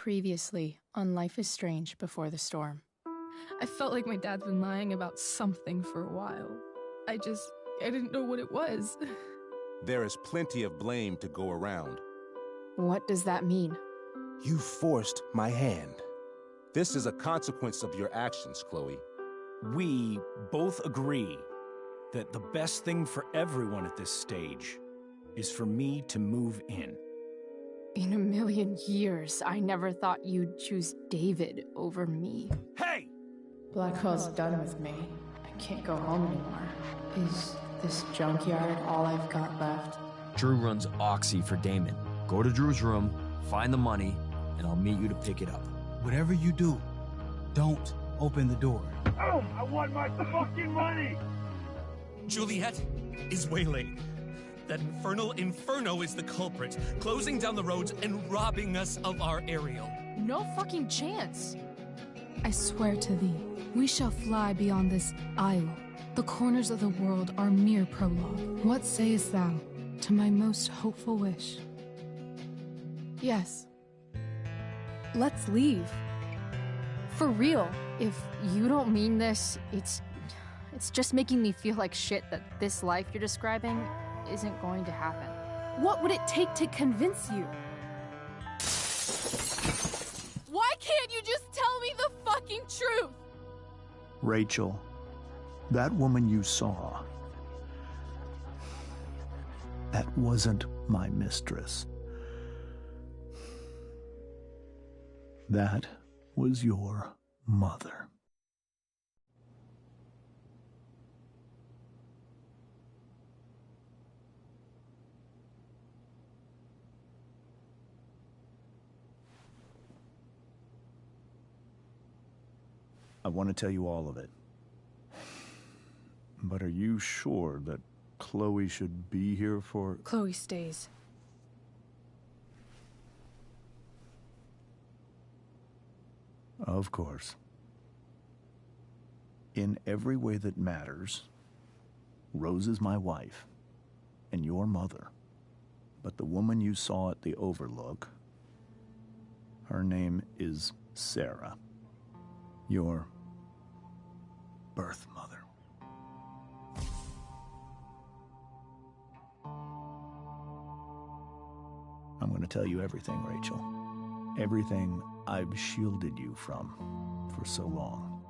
Previously on Life is Strange Before the Storm. I felt like my dad's been lying about something for a while. I didn't know what it was. There is plenty of blame to go around. What does that mean? You forced my hand. This is a consequence of your actions, Chloe. We both agree that the best thing for everyone at this stage is for me to move in. In a million years, I never thought you'd choose David over me. Hey! Blackwell's done with me. I can't go home anymore. Is this junkyard all I've got left? Drew runs Oxy for Damon. Go to Drew's room, find the money, and I'll meet you to pick it up. Whatever you do, don't open the door. Oh, I want my fucking money! Juliet is waylaid. That infernal inferno is the culprit, closing down the roads and robbing us of our aerial. No fucking chance. I swear to thee, we shall fly beyond this isle. The corners of the world are mere prologue. What sayest thou to my most hopeful wish? Yes. Let's leave. For real. If you don't mean this, it's just making me feel like shit that this life you're describing isn't going to happen. What would it take to convince you? Why can't you just tell me the fucking truth? Rachel, that woman you saw, that wasn't my mistress. That was your mother. I want to tell you all of it. But are you sure that Chloe should be here for... Chloe stays. Of course. In every way that matters, Rose is my wife and your mother. But the woman you saw at the Overlook, her name is Sarah. Your birth mother. I'm going to tell you everything, Rachel. Everything I've shielded you from for so long.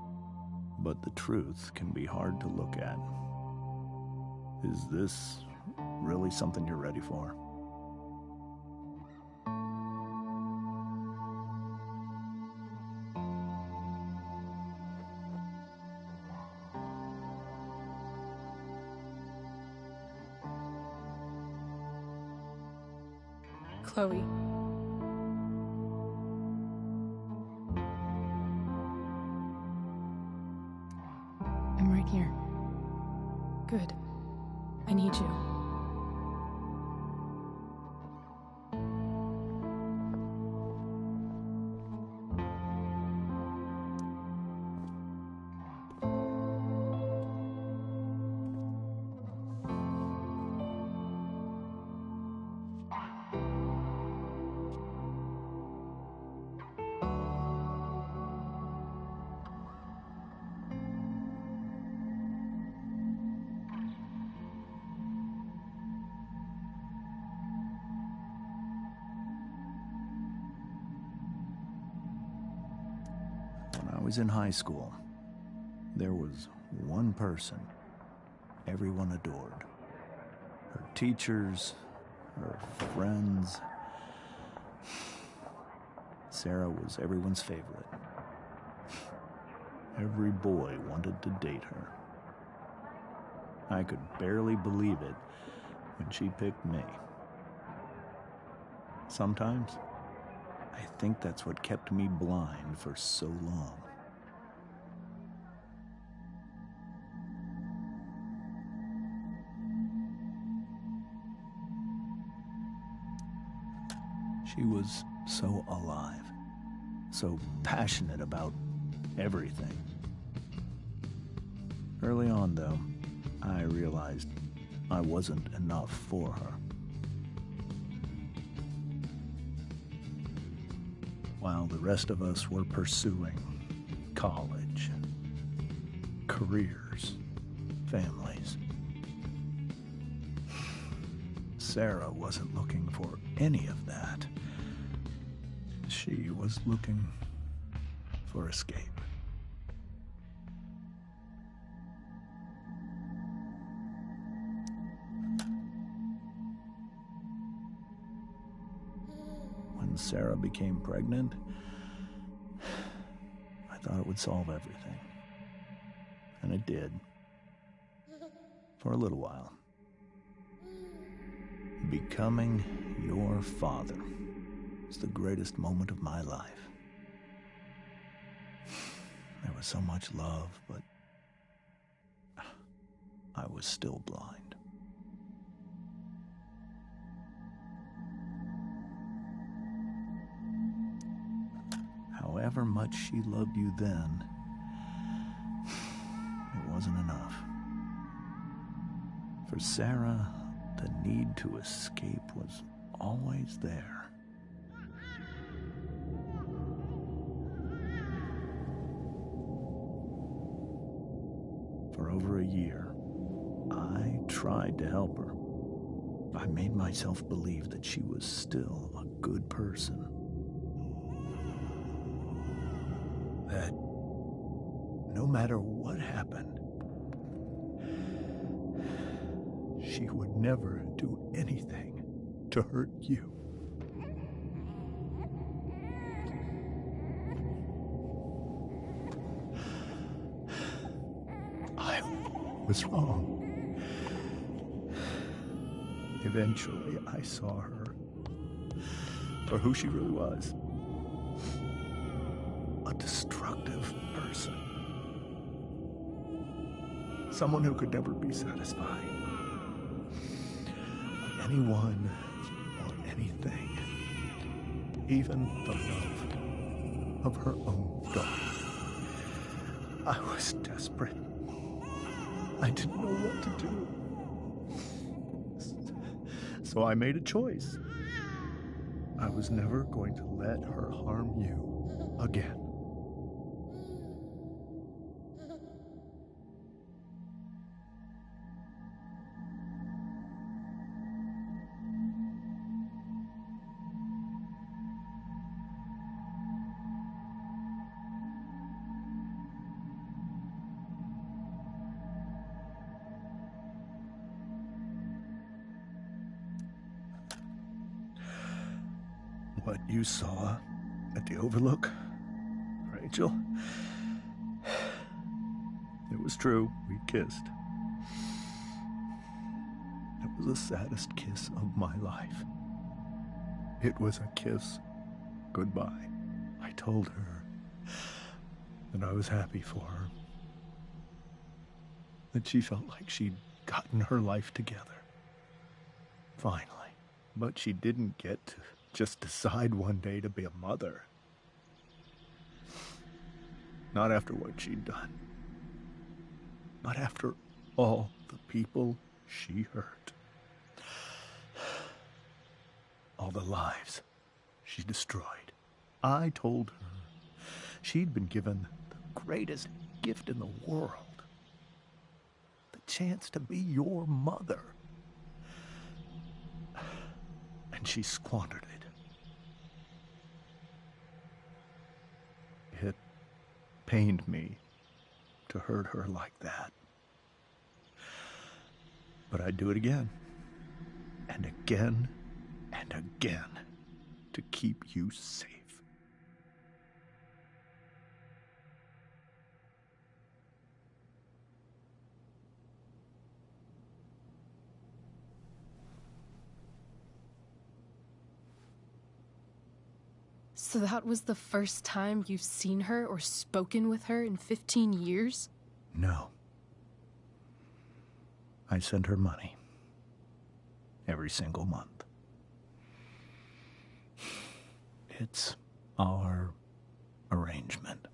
But the truth can be hard to look at. Is this really something you're ready for? Chloe. I'm right here. Good. I need you. When I was in high school, there was one person everyone adored. Her teachers, her friends. Sarah was everyone's favorite. Every boy wanted to date her. I could barely believe it when she picked me. Sometimes, I think that's what kept me blind for so long. She was so alive, so passionate about everything. Early on, though, I realized I wasn't enough for her. while the rest of us were pursuing college, careers, families. Sarah wasn't looking for any of that. She was looking for escape. When Sarah became pregnant, I thought it would solve everything. And it did. For a little while. Becoming your father was the greatest moment of my life. There was so much love, but I was still blind. However much she loved you then, it wasn't enough. For Sarah, the need to escape was always there. For over a year, I tried to help her. I made myself believe that she was still a good person. That no matter what happened, she would never do anything to hurt you. I was wrong. Eventually, I saw her for who she really was. A destructive person. Someone who could never be satisfied. Anyone or anything. Even the love of her own daughter. I was desperate. I didn't know what to do. So I made a choice. I was never going to let her harm you again. What you saw at the Overlook, Rachel, it was true. We kissed. It was the saddest kiss of my life. It was a kiss goodbye. I told her that I was happy for her. That she felt like she'd gotten her life together. Finally. But she didn't get to just decide one day to be a mother. Not after what she'd done. Not after all the people she hurt. All the lives she destroyed. I told her she'd been given the greatest gift in the world. The chance to be your mother. And she squandered it. It pained me to hurt her like that. But I'd do it again, and again, and again, to keep you safe. So that was the first time you've seen her or spoken with her in 15 years? No. I sent her money. Every single month. It's our arrangement.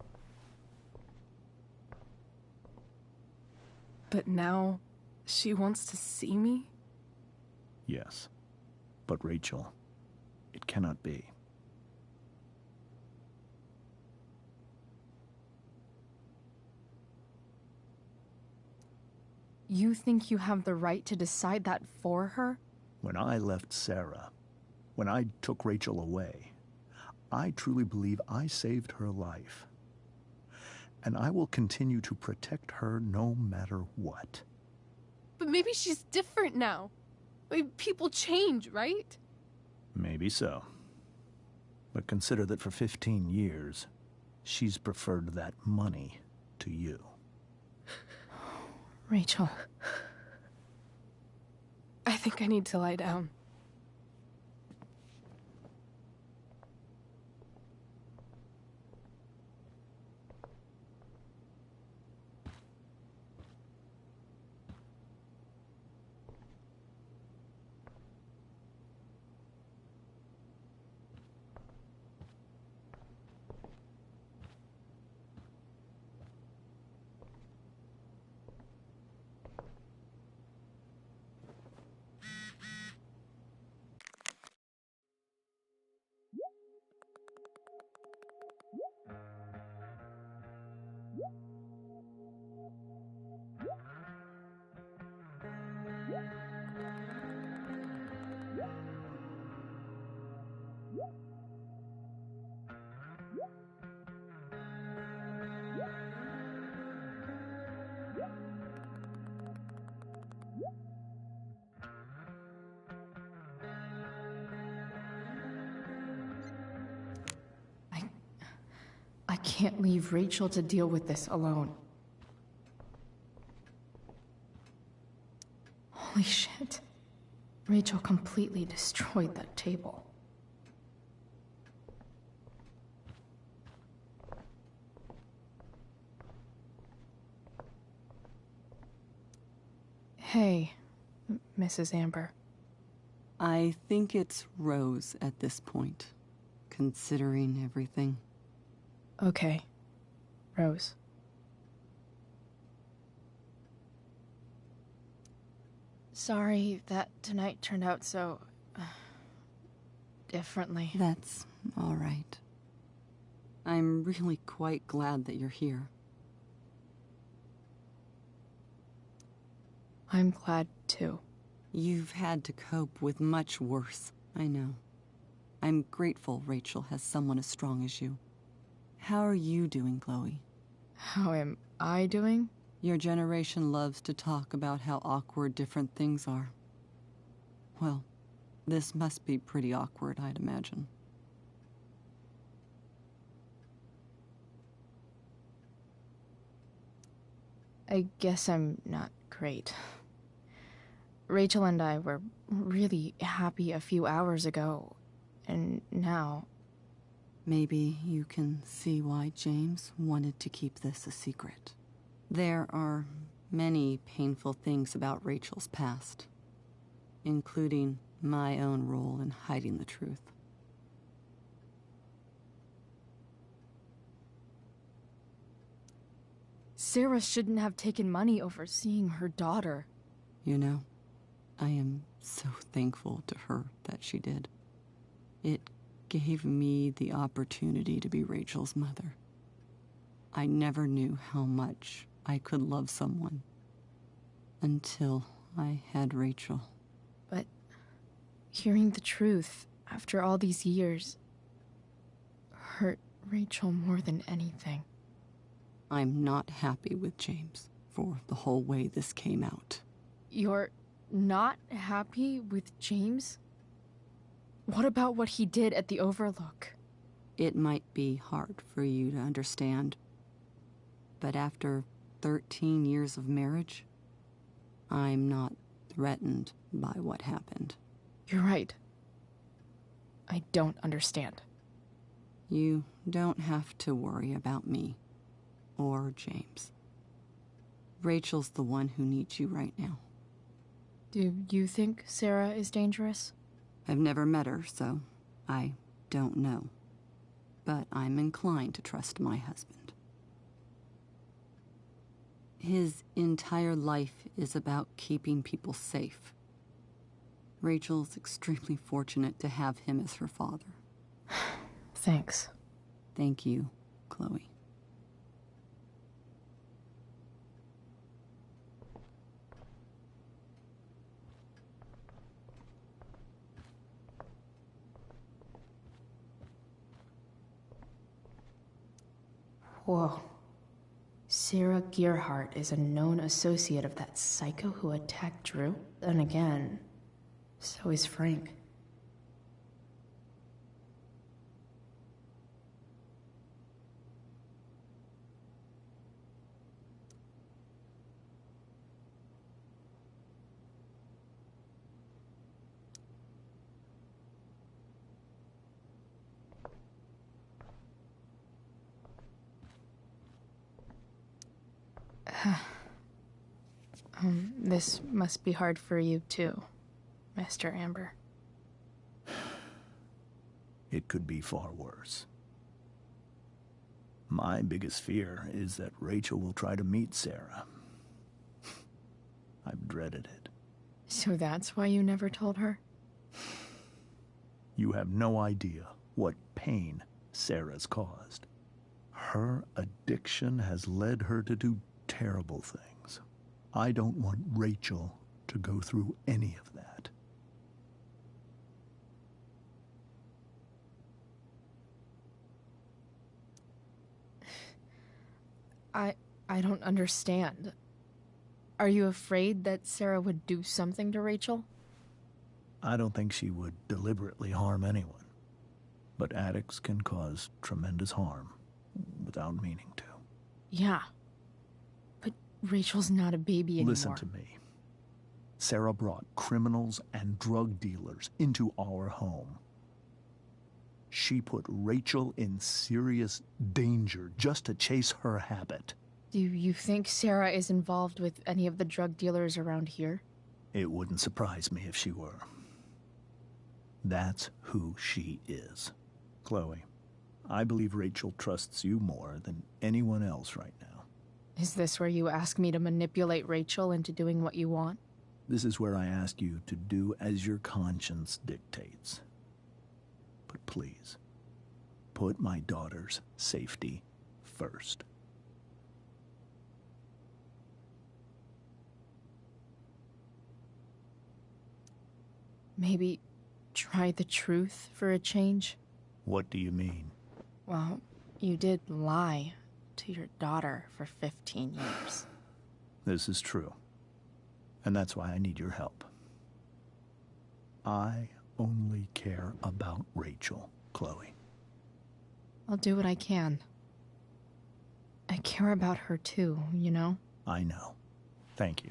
But now, she wants to see me? Yes. But Rachel, it cannot be. you think you have the right to decide that for her? When I left Sarah, when I took Rachel away, I truly believe I saved her life. And I will continue to protect her no matter what. But maybe she's different now. I mean, people change, right? Maybe so. But consider that for 15 years, she's preferred that money to you. Rachel. I think I need to lie down. I can't leave Rachel to deal with this alone. Holy shit. Rachel completely destroyed that table. Hey, Mrs. Amber. I think it's Rose at this point, considering everything. Okay, Rose. Sorry that tonight turned out so... differently. That's all right. I'm really quite glad that you're here. I'm glad, too. You've had to cope with much worse, I know. I'm grateful Rachel has someone as strong as you. How are you doing, Chloe? How am I doing? Your generation loves to talk about how awkward different things are. Well, this must be pretty awkward, I'd imagine. I guess I'm not great. Rachel and I were really happy a few hours ago, and now... Maybe you can see why James wanted to keep this a secret. There are many painful things about Rachel's past, including my own role in hiding the truth. Sarah shouldn't have taken money over seeing her daughter. You know, I am so thankful to her that she did. It gave me the opportunity to be Rachel's mother. I never knew how much I could love someone until I had Rachel. But hearing the truth after all these years hurt Rachel more than anything. I'm not happy with James for the whole way this came out. You're not happy with James? What about what he did at the Overlook? It might be hard for you to understand, but after 13 years of marriage, I'm not threatened by what happened. You're right. I don't understand. You don't have to worry about me or James. Rachel's the one who needs you right now. Do you think Sarah is dangerous? I've never met her, so I don't know. But I'm inclined to trust my husband. His entire life is about keeping people safe. Rachel's extremely fortunate to have him as her father. Thanks. Thank you, Chloe. Whoa. Sarah Gearhart is a known associate of that psycho who attacked Drew? And again, so is Frank. This must be hard for you too, Master Amber. It could be far worse. My biggest fear is that Rachel will try to meet Sarah. I've dreaded it. So that's why you never told her? You have no idea what pain Sarah's caused. Her addiction has led her to do terrible things. I don't want Rachel to go through any of that. I don't understand. Are you afraid that Sarah would do something to Rachel? I don't think she would deliberately harm anyone. But addicts can cause tremendous harm without meaning to. Yeah. But Rachel's not a baby anymore. Listen to me. Sarah brought criminals and drug dealers into our home. She put Rachel in serious danger just to chase her habit. Do you think Sarah is involved with any of the drug dealers around here? It wouldn't surprise me if she were. That's who she is. Chloe, I believe Rachel trusts you more than anyone else right now. Is this where you ask me to manipulate Rachel into doing what you want? This is where I ask you to do as your conscience dictates. But please, put my daughter's safety first. Maybe try the truth for a change? What do you mean? Well, you did lie to your daughter for 15 years. This is true. And that's why I need your help. I only care about Rachel, Chloe. I'll do what I can. I care about her too, you know? I know. Thank you.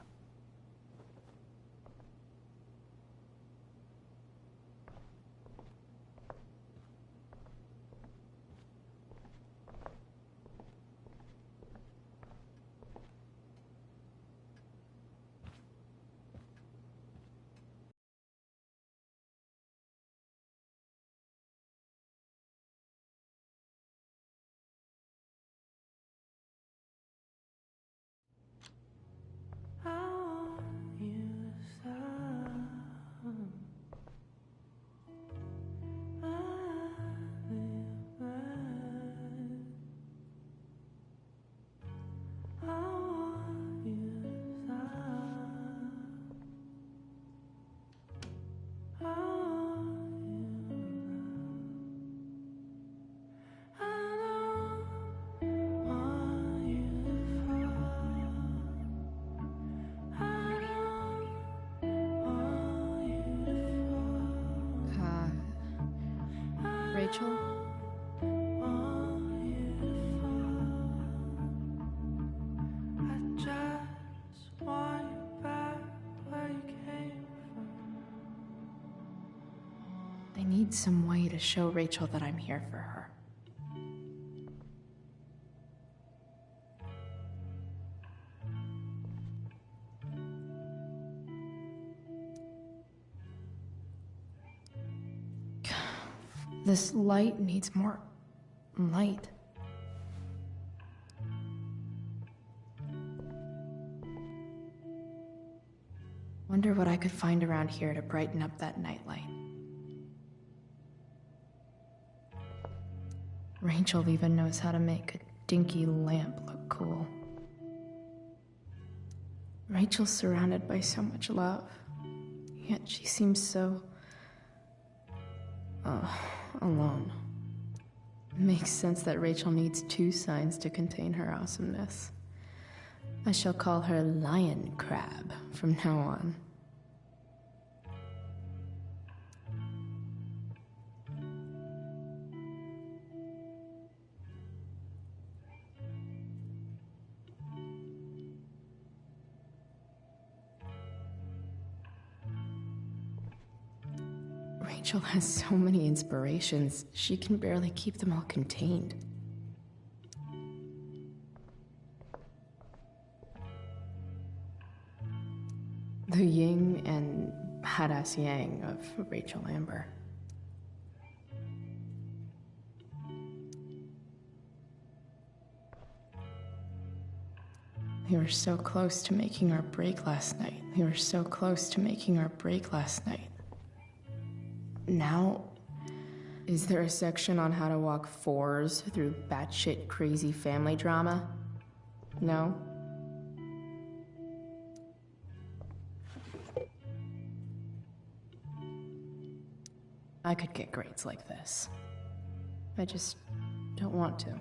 Rachel? I need some way to show Rachel that I'm here for her. This light needs more light. Wonder what I could find around here to brighten up that nightlight. Rachel even knows how to make a dinky lamp look cool. Rachel's surrounded by so much love, yet she seems so alone. Makes sense that Rachel needs 2 signs to contain her awesomeness. I shall call her Lion Crab from now on. Rachel has so many inspirations, she can barely keep them all contained. The yin and badass yang of Rachel Amber. We were so close to making our break last night. We were so close to making our break last night. Now, is there a section on how to walk 4s through batshit crazy family drama? No? I could get grades like this. I just don't want to.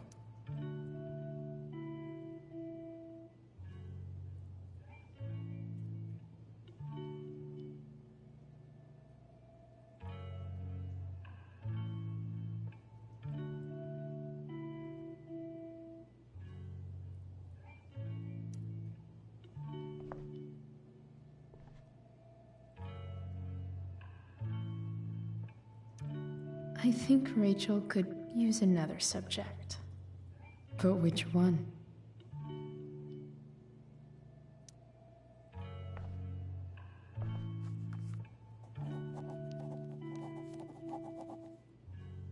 I think Rachel could use another subject. But which one?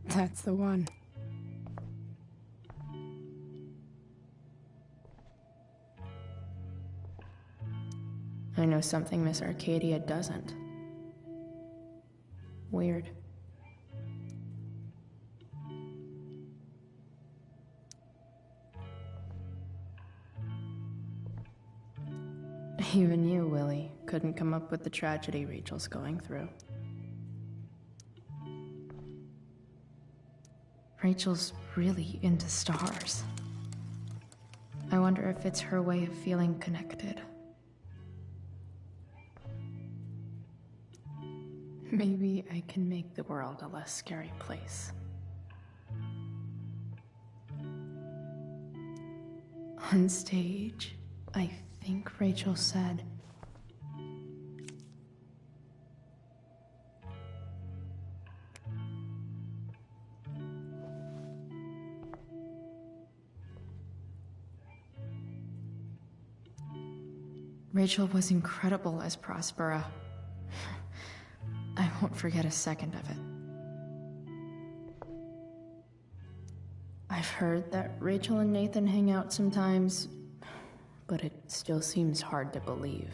That's the one. I know something Miss Arcadia doesn't. Weird. Even you, Willie, couldn't come up with the tragedy Rachel's going through. Rachel's really into stars. I wonder if it's her way of feeling connected. Maybe I can make the world a less scary place. On stage, I think Rachel said, Rachel was incredible as Prospera. I won't forget a second of it. I've heard that Rachel and Nathan hang out sometimes, but it still seems hard to believe.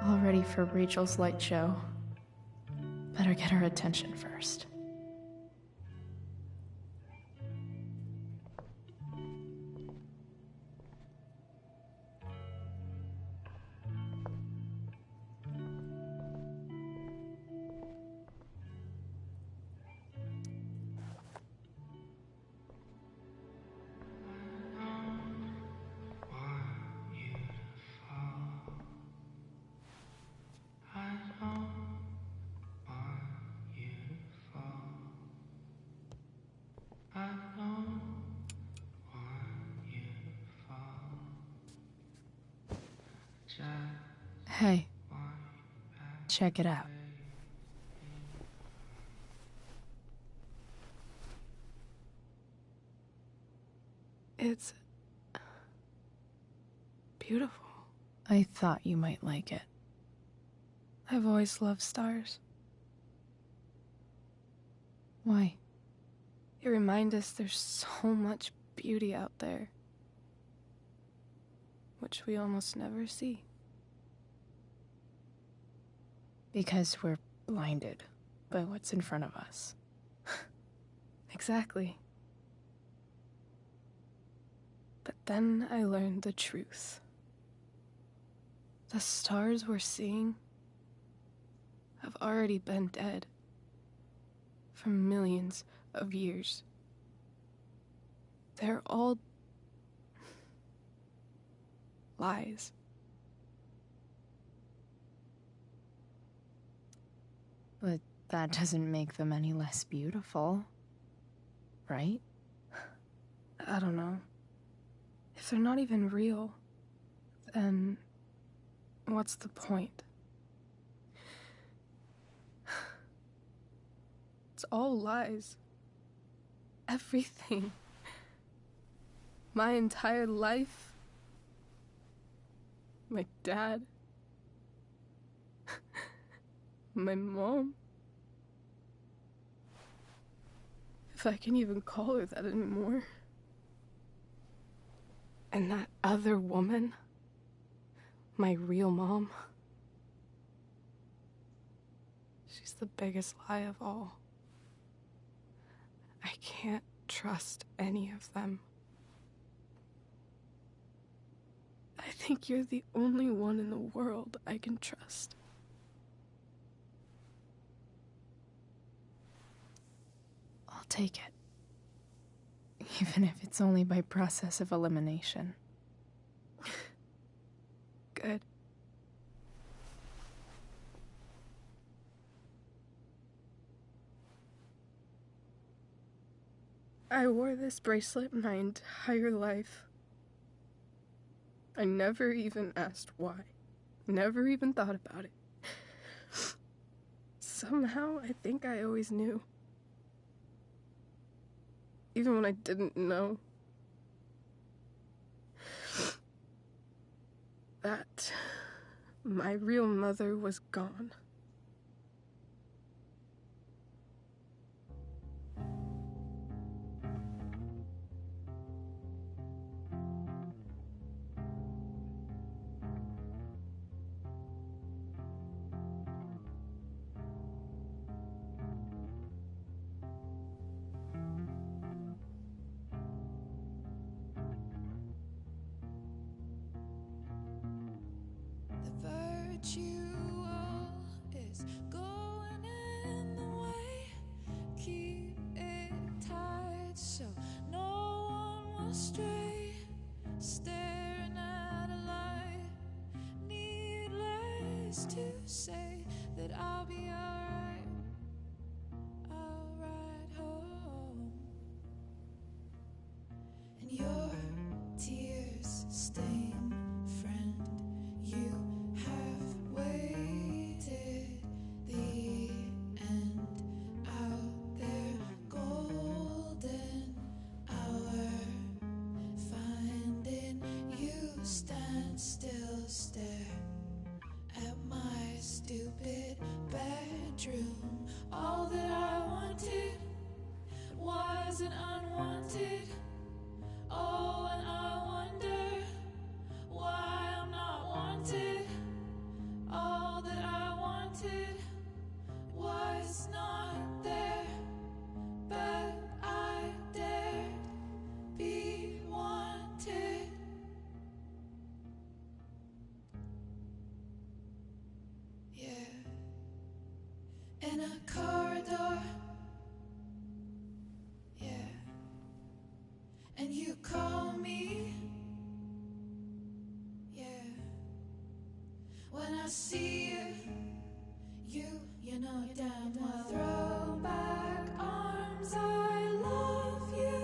All ready for Rachel's light show. Better get her attention first. Hey, check it out. It's beautiful. I thought you might like it. I've always loved stars. Why? They remind us there's so much beauty out there, which we almost never see. Because we're blinded by what's in front of us. Exactly. But then I learned the truth. The stars we're seeing have already been dead for millions of years. They're all lies. But that doesn't make them any less beautiful, right? I don't know. If they're not even real, then what's the point? It's all lies. Everything. My entire life. My dad. My mom. If I can even call her that anymore. And that other woman. My real mom. She's the biggest lie of all. I can't trust any of them. I think you're the only one in the world I can trust. I'll take it. Even if it's only by process of elimination. Good. I wore this bracelet my entire life. I never even asked why. Never even thought about it. Somehow, I think I always knew. Even when I didn't know. That my real mother was gone. Virtual is going in the way. Keep it tight so no one will stray. Staring at a light. Needless to say that I'll be alright. I'll ride home. And your tears stain friend. You have waited the end out there, golden hour. Finding you stand still, stare at my stupid bedroom. All that I wanted wasn't unwanted. Oh, and I wonder why I'm not wanted. All that I wanted was not there, but I dared be wanted. Yeah, in a corridor. Yeah, and you call me. Yeah. When I see you know damn well. Throw back arms, I love you.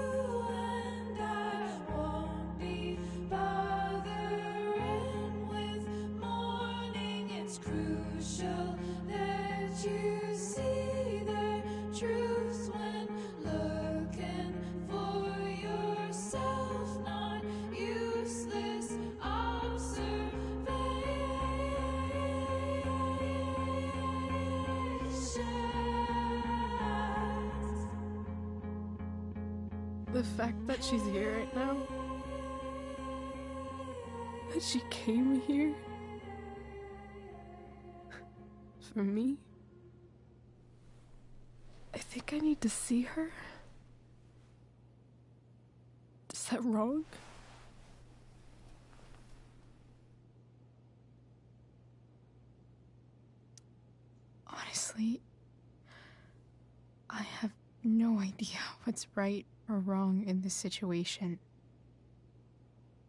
The fact that she's here right now, that she came here for me, I think I need to see her. Is that wrong? Honestly, I have no idea what's right or wrong in this situation.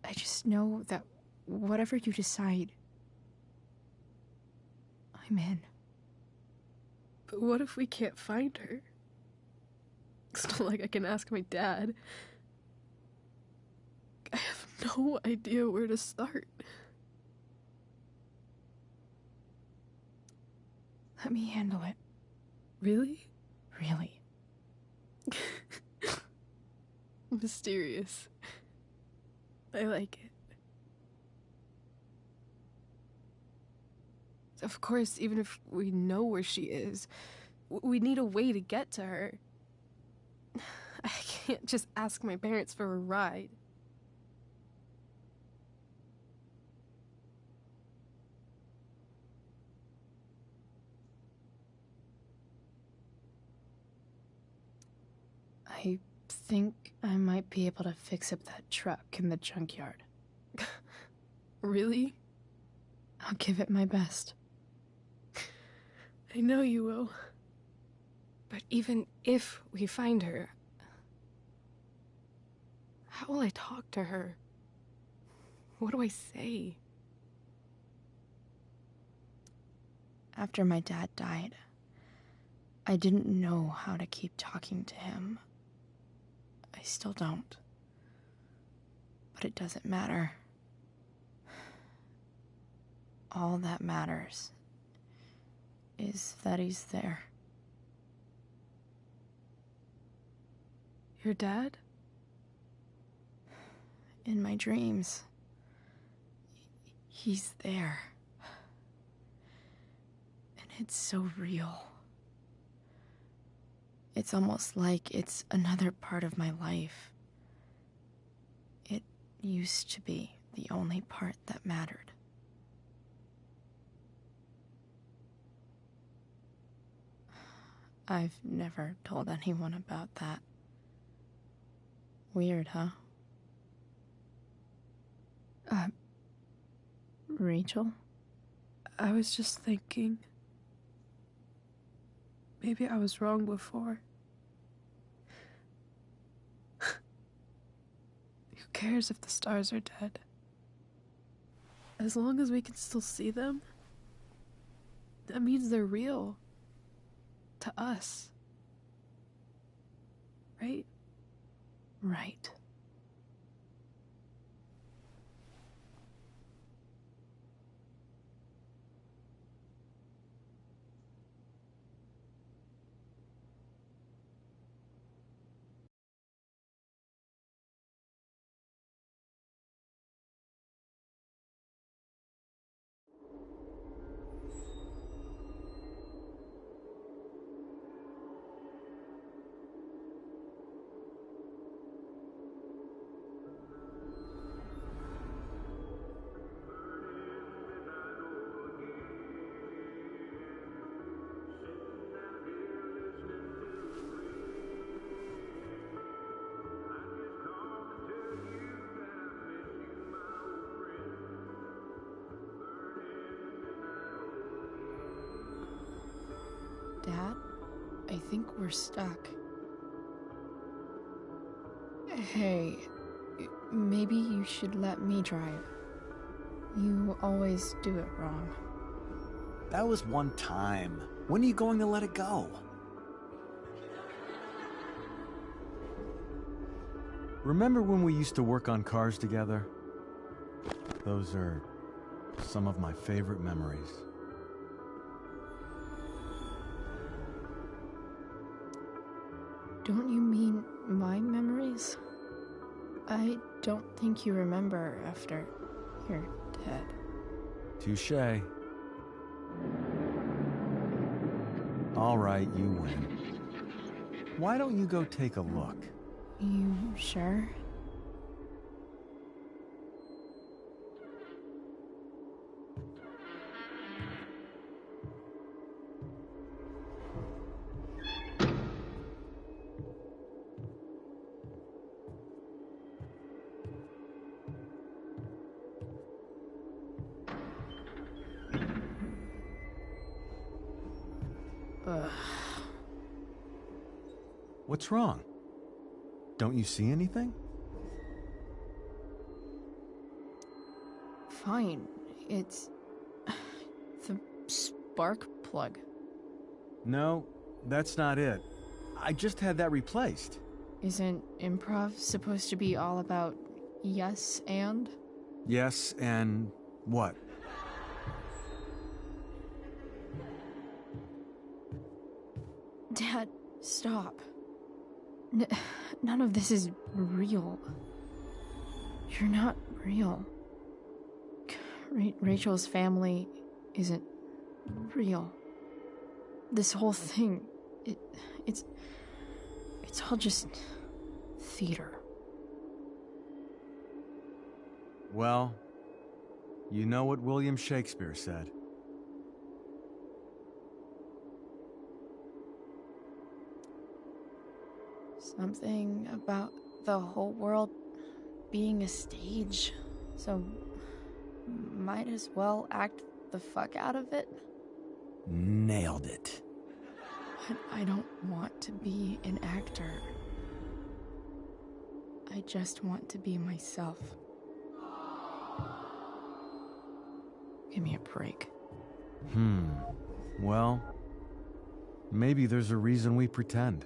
I just know that whatever you decide, I'm in. But what if we can't find her? It's not like I can ask my dad. I have no idea where to start. Let me handle it. Really? Really. Mysterious. I like it. Of course, even if we know where she is, we need a way to get to her. I can't just ask my parents for a ride. I think I might be able to fix up that truck in the junkyard. Really? I'll give it my best. I know you will. But even if we find her, how will I talk to her? What do I say? After my dad died, I didn't know how to keep talking to him. I still don't. But it doesn't matter. All that matters is that he's there. Your dad? In my dreams. He's there. And it's so real. It's almost like it's another part of my life. It used to be the only part that mattered. I've never told anyone about that. Weird, huh? Rachel? I was just thinking. Maybe I was wrong before. Who cares if the stars are dead? As long as we can still see them, that means they're real. To us. Right? Right. Dad, I think we're stuck. Hey, maybe you should let me drive. You always do it wrong. That was one time. When are you going to let it go? Remember when we used to work on cars together? Those are some of my favorite memories. Don't you mean my memories? I don't think you remember after you're dead. Touché. All right, you win. Why don't you go take a look? You sure? Ugh. What's wrong? Don't you see anything? Fine. It's the spark plug. No, that's not it. I just had that replaced. Isn't improv supposed to be all about yes and? Yes, and what? Dad, stop. None of this is real. You're not real. Rachel's family isn't real. This whole thing, it's all just theater. Well, you know what William Shakespeare said. Something about the whole world being a stage, so might as well act the fuck out of it. Nailed it. But I don't want to be an actor. I just want to be myself. Give me a break. Well, maybe there's a reason we pretend.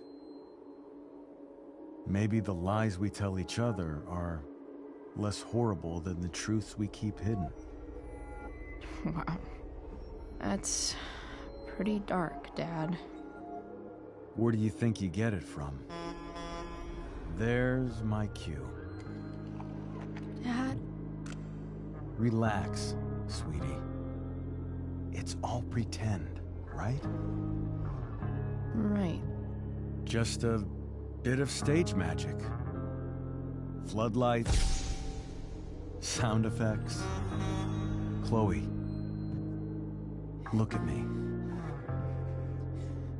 Maybe the lies we tell each other are less horrible than the truths we keep hidden. Wow. That's pretty dark, Dad. Where do you think you get it from? There's my cue. Dad? Relax, sweetie. It's all pretend, right? Right. Just a bit of stage magic. Floodlights, sound effects. Chloe, look at me.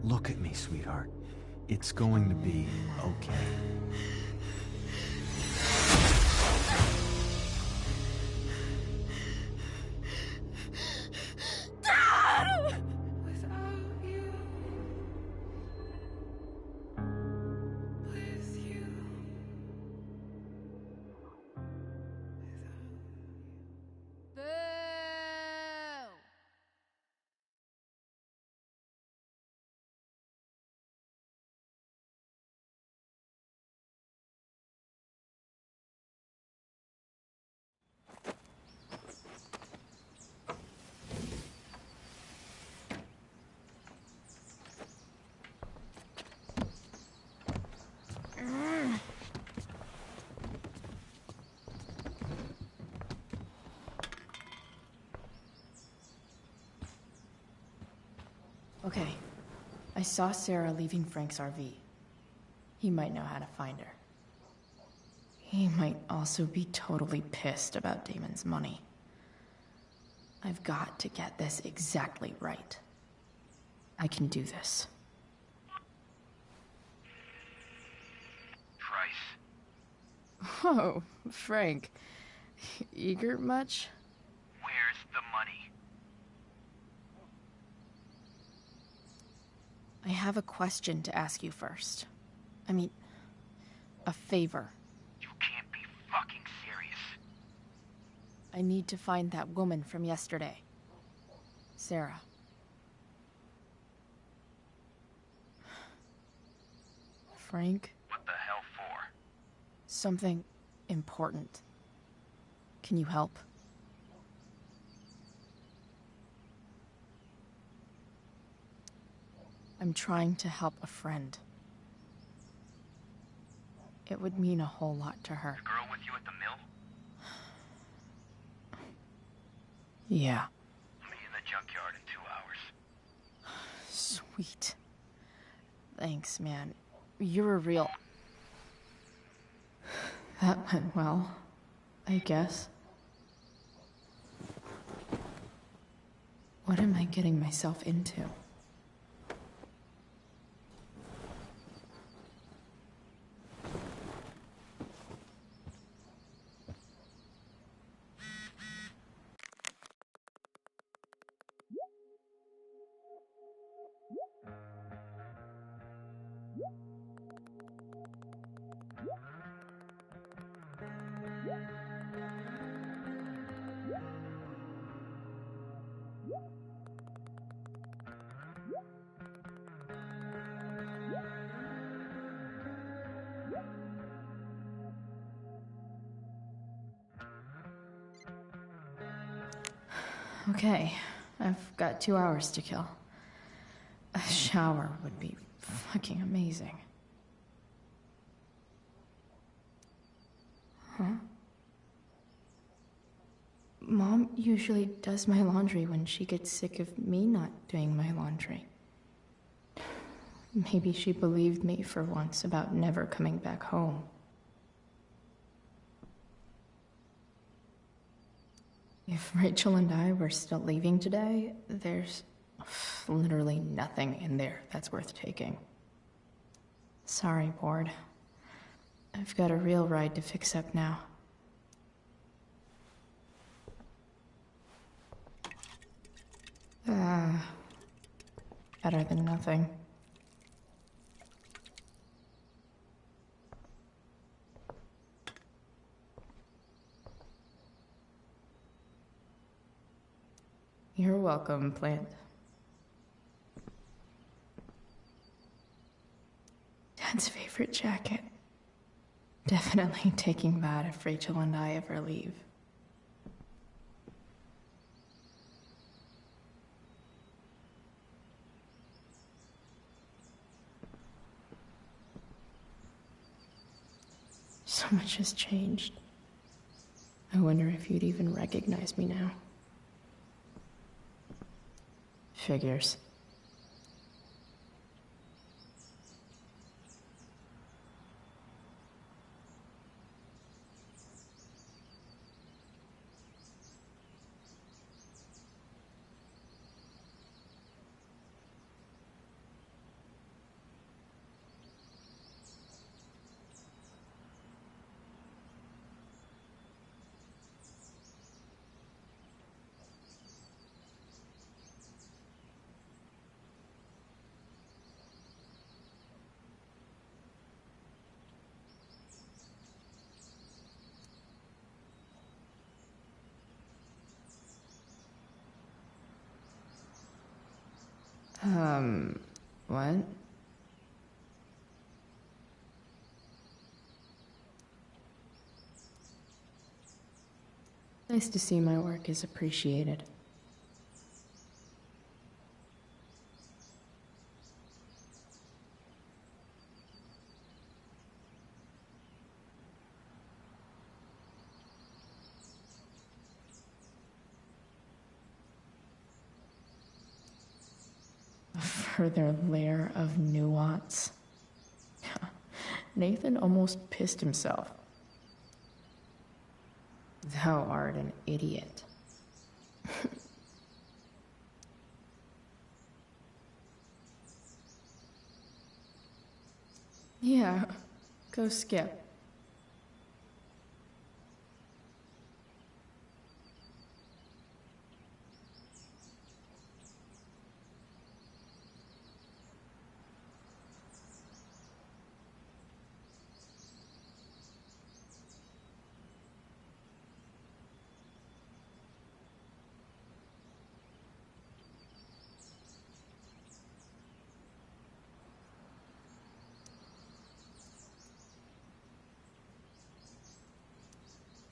Look at me, sweetheart. It's going to be okay. Okay. I saw Sarah leaving Frank's RV. He might know how to find her. He might also be totally pissed about Damon's money. I've got to get this exactly right. I can do this. Price. Whoa, Frank. Eager much? Where's the money? I have a question to ask you first. I mean, a favor. You can't be fucking serious. I need to find that woman from yesterday. Sarah. Frank? What the hell for? Something important. Can you help? I'm trying to help a friend. It would mean a whole lot to her. The girl with you at the mill? Yeah. I'll meet you in the junkyard in 2 hours. Sweet. Thanks, man. You're a real... That went well, I guess. What am I getting myself into? Okay, I've got 2 hours to kill. A shower would be fucking amazing. Huh? Mom usually does my laundry when she gets sick of me not doing my laundry. Maybe she believed me for once about never coming back home. If Rachel and I were still leaving today, there's literally nothing in there that's worth taking. Sorry, board. I've got a real ride to fix up now. Better than nothing. You're welcome, plant. Dad's favorite jacket. Definitely taking that if Rachel and I ever leave. So much has changed. I wonder if you'd even recognize me now. Figures. What? Nice to see my work is appreciated. A further layer of nuance. Nathan almost pissed himself. Thou art an idiot. Yeah, go skip.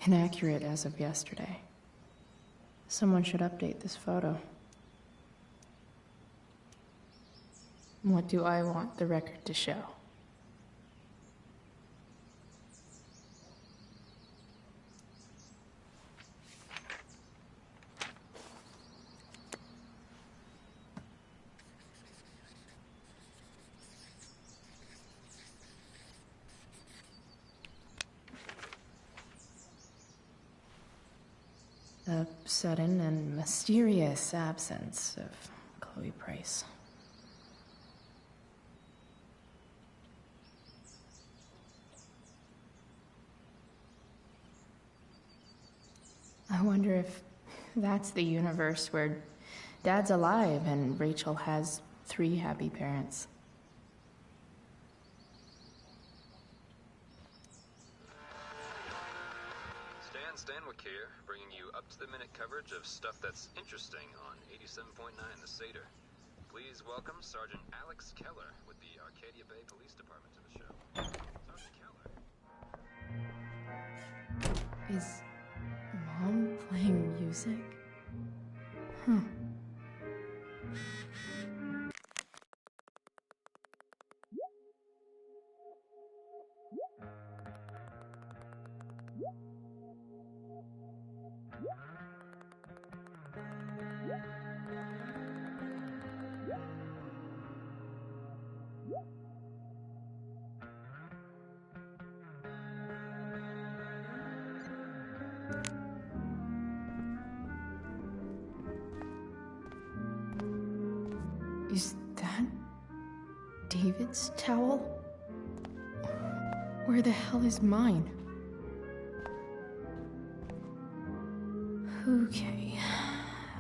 Inaccurate as of yesterday. Someone should update this photo. What do I want the record to show? The sudden and mysterious absence of Chloe Price. I wonder if that's the universe where Dad's alive and Rachel has 3 happy parents. Stanwyck here, bringing you up-to-the-minute coverage of stuff that's interesting on 87.9 The Seder. Please welcome Sergeant Alex Keller with the Arcadia Bay Police Department to the show. Sergeant Keller. Is Mom playing music? Huh. Is that David's towel? Where the hell is mine? Okay,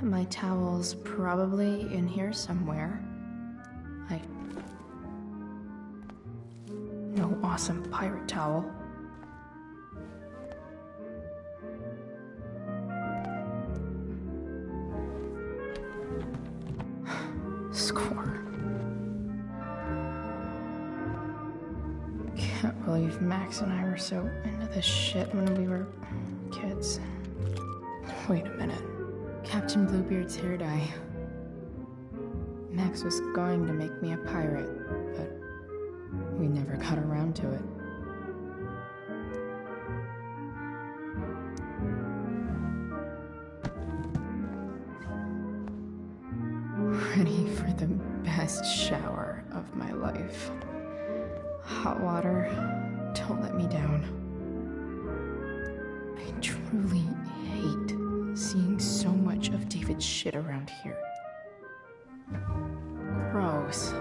my towel's probably in here somewhere. No awesome pirate towel. Score. Can't believe Max and I were so into this shit when we were kids. Wait a minute. Captain Bluebeard's hair dye. Max was going to make me a pirate, but we never got around to it. Ready for the best shower of my life. Hot water, don't let me down. I truly hate seeing so much of David's shit around here. Gross.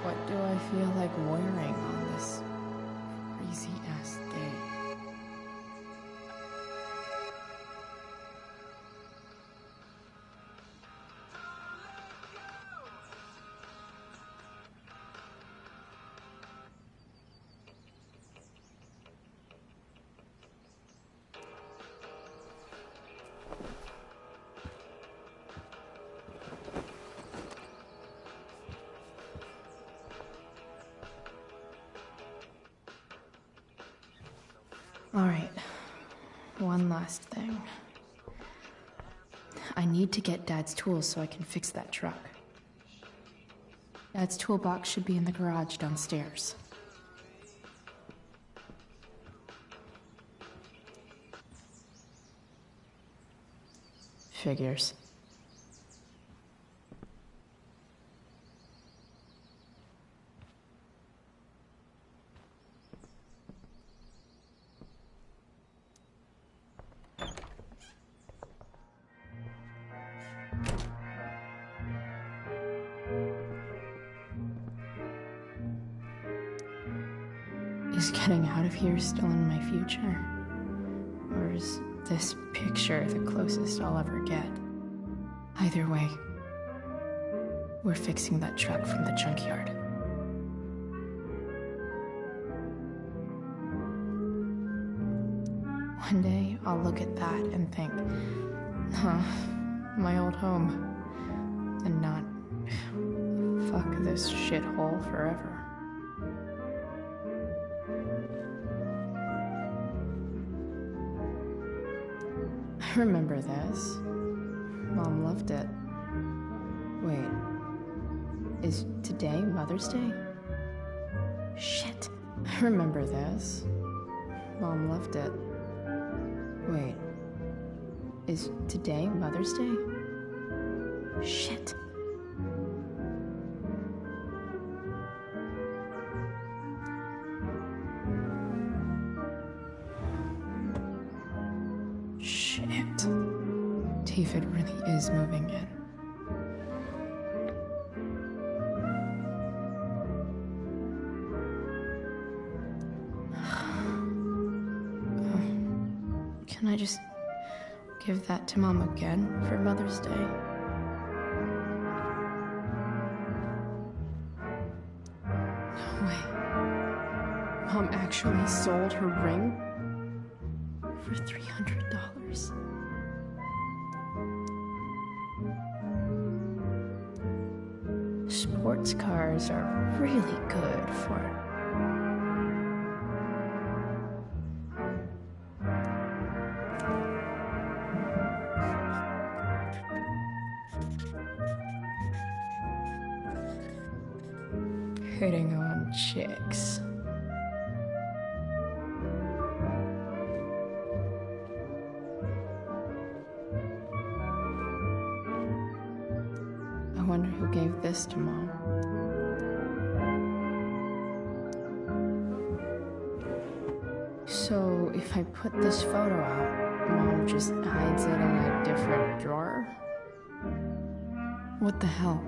What do I feel like wearing on this crazy-ass day? Alright, one last thing. I need to get Dad's tools so I can fix that truck. Dad's toolbox should be in the garage downstairs. Figures. Is getting out of here still in my future? Or is this picture the closest I'll ever get? Either way, we're fixing that truck from the junkyard. One day, I'll look at that and think, huh, my old home. And not, fuck this shithole forever. I remember this. Mom loved it. Wait, is today Mother's Day? Shit. I remember this. Mom loved it. Wait, is today Mother's Day? Shit. David really is moving in. Can I just give that to Mom again for Mother's Day? No way. Mom actually sold her ring for $300. Sports cars are really good for hitting on chicks. I wonder who gave this to Mom. So, if I put this photo out, Mom just hides it in a different drawer? What the hell?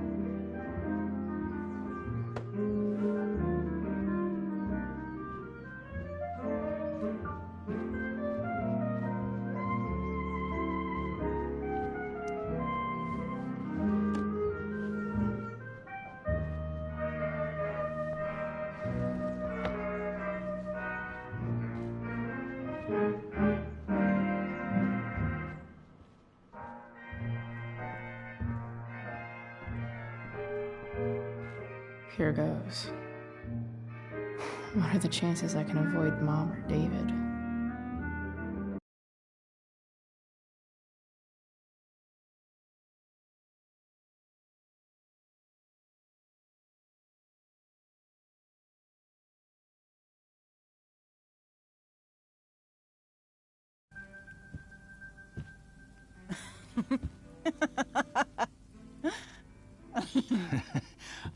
Here goes. What are the chances I can avoid Mom or David?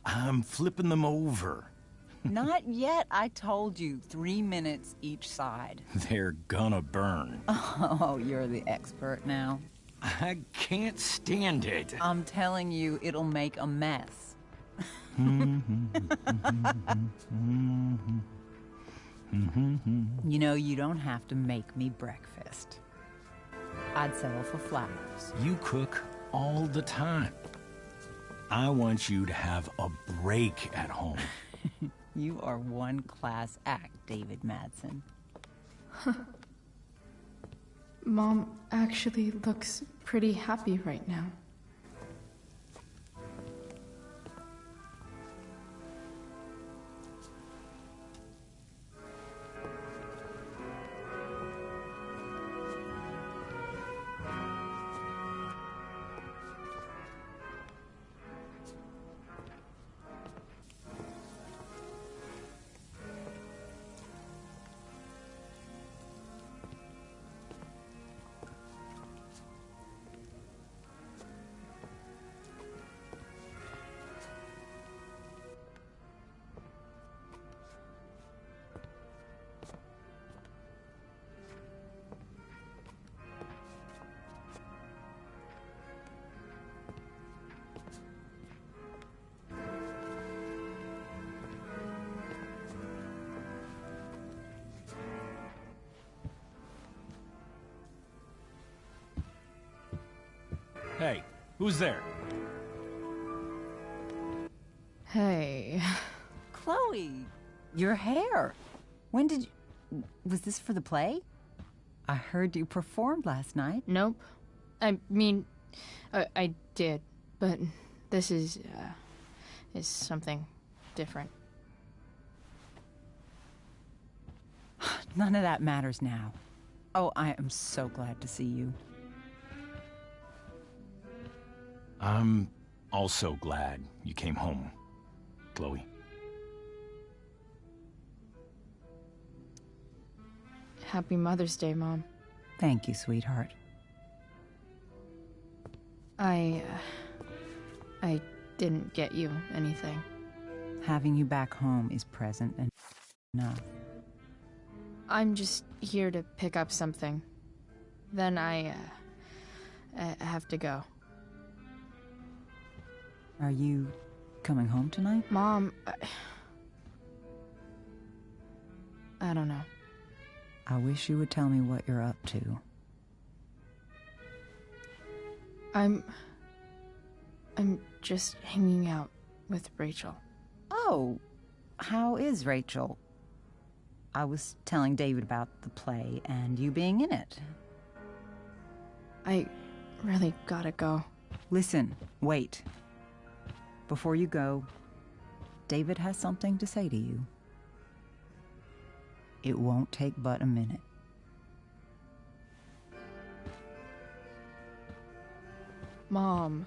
I'm flipping them over. Not yet. I told you, 3 minutes each side. They're gonna burn. Oh, you're the expert now. I can't stand it. I'm telling you, it'll make a mess. You know, you don't have to make me breakfast. I'd settle for flowers. You cook all the time. I want you to have a break at home. You are one class act, David Madsen. Mom actually looks pretty happy right now. Hey, who's there? Hey. Chloe, your hair. When did you... Was this for the play? I heard you performed last night. Nope. I mean, I did, but this is something different. None of that matters now. Oh, I am so glad to see you. I'm also glad you came home, Chloe. Happy Mother's Day, Mom. Thank you, sweetheart. I didn't get you anything. Having you back home is present and enough. I'm just here to pick up something. Then I have to go. Are you coming home tonight? Mom, I don't know. I wish you would tell me what you're up to. I'm just hanging out with Rachel. Oh, how is Rachel? I was telling David about the play and you being in it. I really gotta go. Listen, wait. Before you go, David has something to say to you. It won't take but a minute. Mom.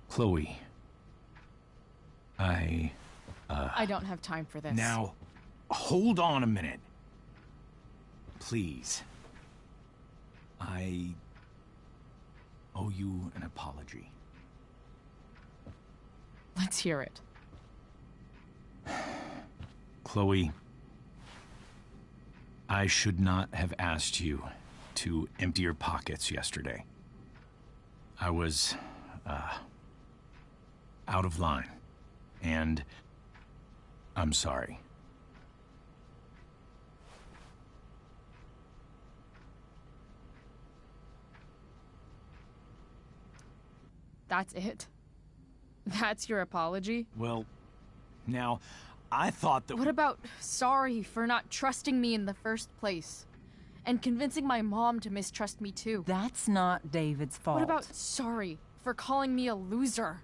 Chloe. I don't have time for this. Now, hold on a minute. Please. I owe you an apology. Let's hear it. Chloe, I should not have asked you to empty your pockets yesterday. I was, out of line, and I'm sorry. That's it? That's your apology? Well, now, I thought that... What about sorry for not trusting me in the first place? And convincing my mom to mistrust me too? That's not David's fault. What about sorry for calling me a loser?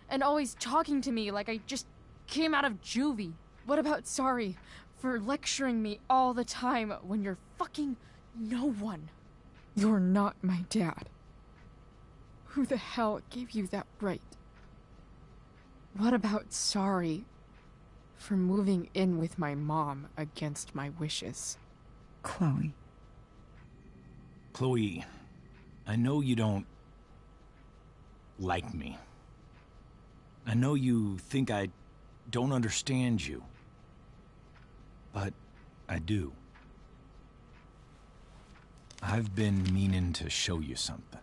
And always talking to me like I just came out of juvie? What about sorry for lecturing me all the time when you're fucking no one? You're not my dad. Who the hell gave you that right? What about sorry for moving in with my mom against my wishes? Chloe. Chloe, I know you don't like me. I know you think I don't understand you. But I do. I've been meaning to show you something.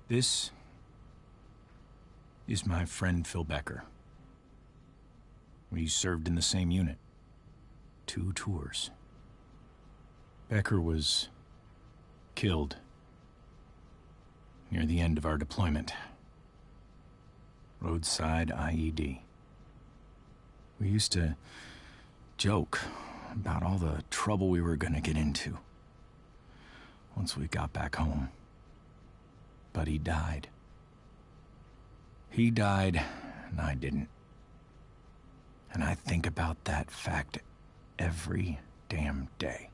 This is my friend Phil Becker. We served in the same unit. 2 tours. Becker was killed near the end of our deployment. Roadside IED. We used to joke about all the trouble we were gonna get into once we got back home. But he died. He died, and I didn't. And I think about that fact every damn day.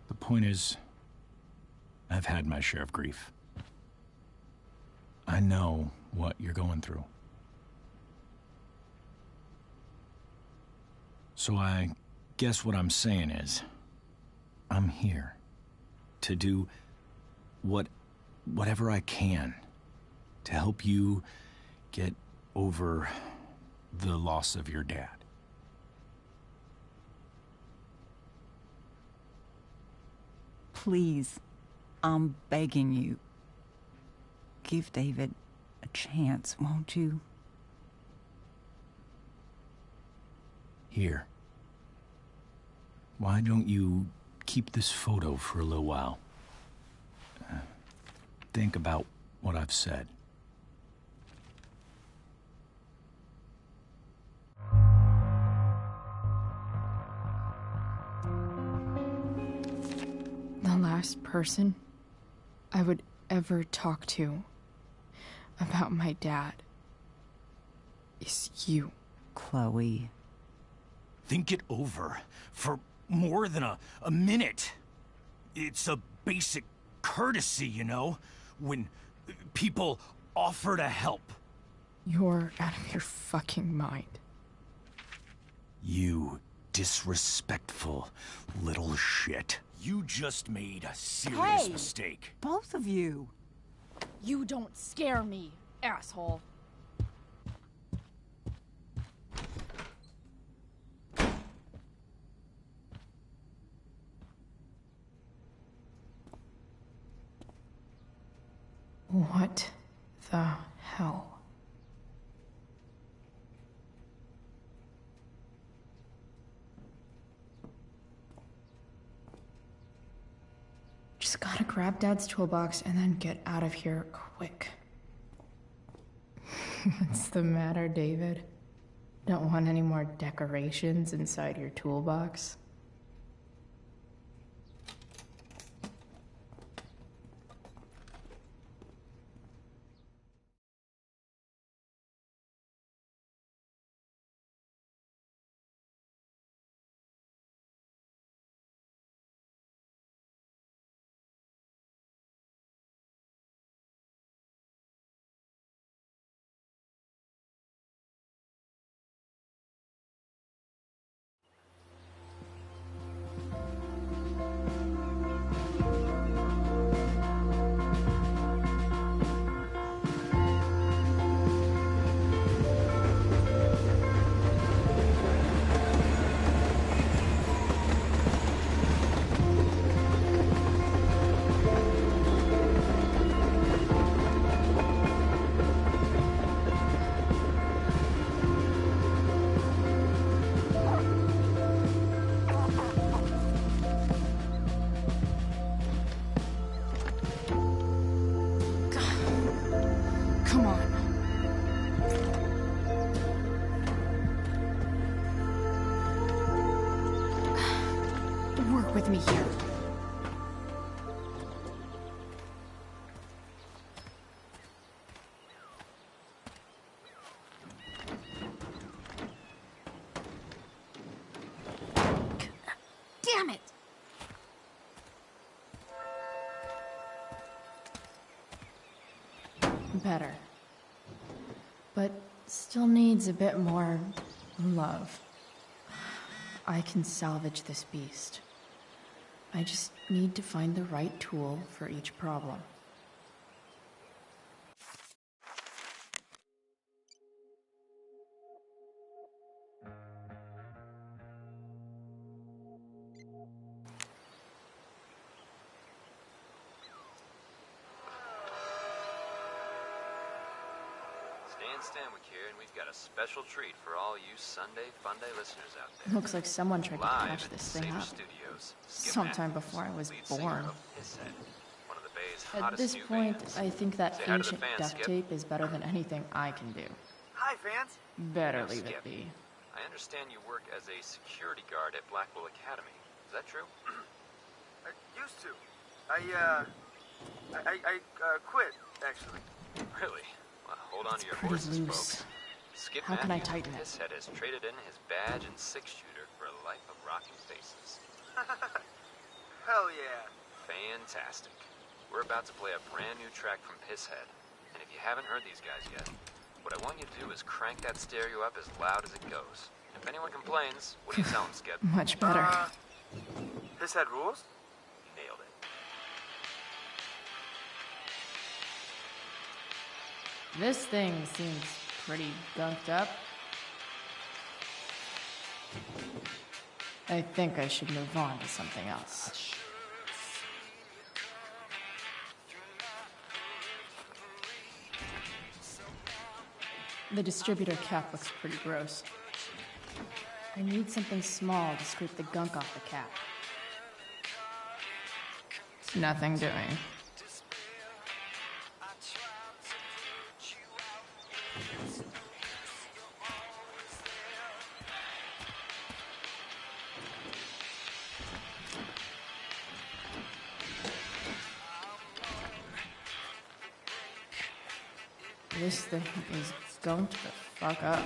The point is, I've had my share of grief. I know what you're going through. So I guess what I'm saying is, I'm here to do whatever I can to help you get over the loss of your dad. Please, I'm begging you. Give David a chance, won't you? Here. Why don't you keep this photo for a little while? Think about what I've said. The last person I would ever talk to about my dad is you. Chloe. Think it over for more than a minute. It's a basic courtesy, you know, when people offer to help. You're out of your fucking mind. You disrespectful little shit. You just made a serious mistake. Both of you. You don't scare me, asshole. What the hell? Just gotta grab Dad's toolbox and then get out of here quick. What's the matter, David? Don't want any more decorations inside your toolbox? Come on. Work with me here. Damn it! Better. But still needs a bit more love. I can salvage this beast. I just need to find the right tool for each problem. Stanwyck here, and we've got a special treat for all you Sunday Funday listeners out there. Looks like someone tried to Live patch at this thing up. Studios, Sometime before I was lead singer born. of Pisshead, one of the Bay's At hottest this new point, bands. I think that Say hi to the ancient fans, duct Skip. tape is better than anything I can do. Hi, fans. Better Now, leave Skip, it be. I understand you work as a security guard at Blackwell Academy. Is that true? I used to. I quit, actually. Really? Well, hold on to your Pretty horses, loose. folks. Skip How can I Matthews of tighten it? Pisshead has traded in his badge and six-shooter for a life of rocking faces. Hell yeah. Fantastic. We're about to play a brand new track from Pisshead. And if you haven't heard these guys yet, what I want you to do is crank that stereo up as loud as it goes. If anyone complains, what do you tell them, Skip? Much better. Pisshead rules? Nailed it. This thing seems pretty gunked up. I think I should move on to something else. The distributor cap looks pretty gross. I need something small to scrape the gunk off the cap. Nothing doing. This thing is going to the fuck up.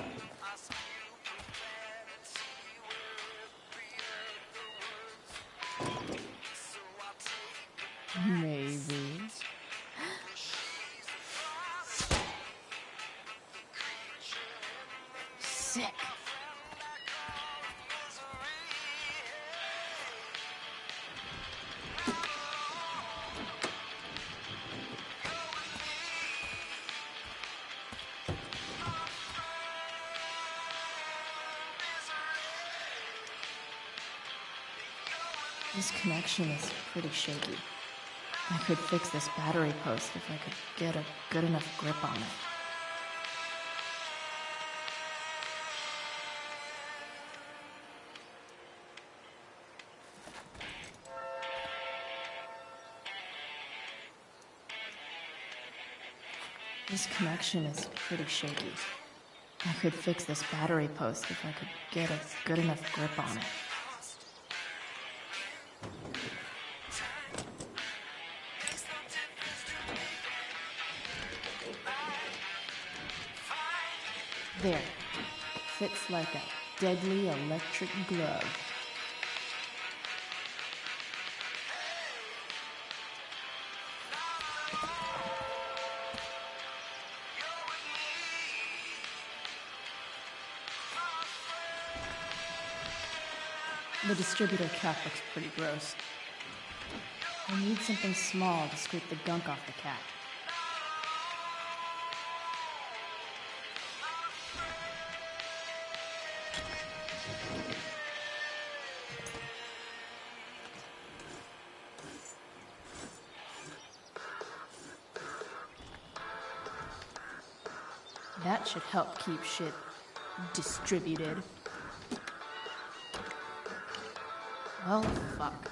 Maybe. Sick. This connection is pretty shaky. I could fix this battery post if I could get a good enough grip on it. This connection is pretty shaky. I could fix this battery post if I could get a good enough grip on it. There. Fits like a deadly electric glove. The distributor cap looks pretty gross. I need something small to scrape the gunk off the cap. That should help keep shit distributed. Well, fuck.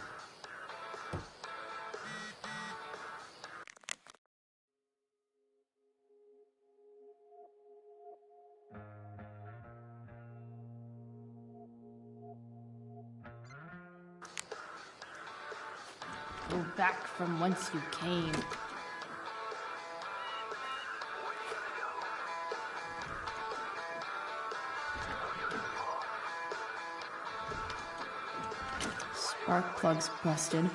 Go back from whence you came. Spark plugs busted.